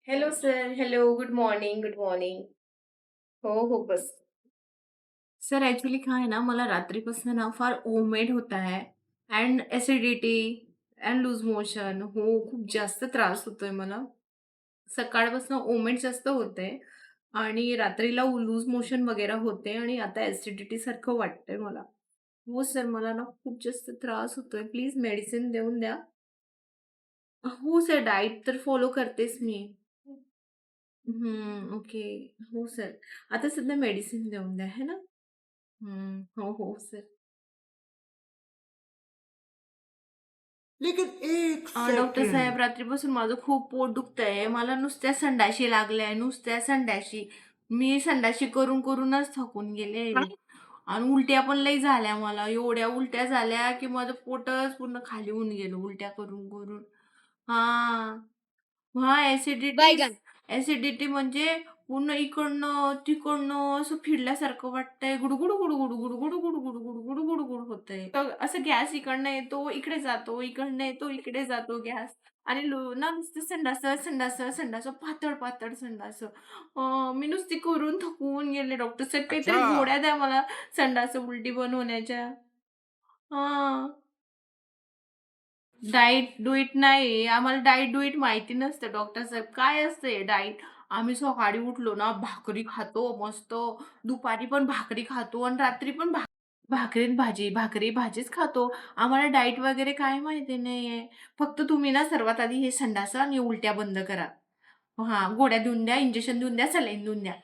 Hello sir, hello, good morning, good morning. हो, हो, बस. Sir actually काय आहे ना, मला रात्रीपासून ना फार ओमेड होत आहे and acidity and loose motion हो, खूप जास्त त्रास होतोय मला. सकाळपासून ओमेड जास्त होतंय आणि रात्रीला लूज मोशन वगैरे होते आणि आता ॲसिडिटी सारखं वाटतंय मला. हो सर, मला ना खूप जास्त त्रास होतोय. प्लीज मेडिसिन देऊन द्या. हो सर, डाएट तर फॉलो करतेच मी. ओके. हो सर. आता सध्या मेडिसिन देऊन द्या, है ना? हो, हो सर. लेकिन एक डॉक्टर साहेब सेकंड। रात्रीपासून माझं खूप पोट दुखतंय. मला नुसत्या संडाशी लागल्या, नुसत्या संडाशी. मी संडाशी करूनच थकून गेले आणि उलट्या पण लई झाल्या मला. एवढ्या उलट्या झाल्या, की माझं पोटच पूर्ण खाली होऊन गेलं उलट्या करून. हां. हां, ॲसिडिटी म्हणजे पूर्ण इकडनं-तिकडनं असं फिरल्यासारखं वाटतंय. गुडगुड, गुडगुड, गुडगुड, गुडगुड, गुडगुड, गुडगुड होतंय. तर असं गॅस इकडनं येतो, इकडे जातो, इकडनं येतो, इकडे जातो गॅस आणि ना नुसतं संडासं, पातळ-पातळ संडासं. मी नुसती करून थकून गेले. डॉक्टर साहेब काहीतरी अच्छा। गोळ्या द्या मला संडासं उलटी बंद होण्याच्या. हां. डाएट डुएट नाही. आम्हाला डाएट डुएट माहिती नसतं डॉक्टर साहेब. काय असतं हे डाएट? आम्ही सकाळी उठलो ना भाकरी खातो मस्त, दुपारी पण भाकरी खातो आणि रात्री पण भाकरी आणि भाजी, भाकरी भाजीच खातो. आम्हाला डाएट वगैरे काय माहिती नाहीये. फक्त तुम्ही ना सर्वात आधी हे संडासं आणि उलट्या बंद करा. हां, गोळ्या देऊन द्या, इंजेक्शन देऊन द्या, सलाईन देऊन द्या.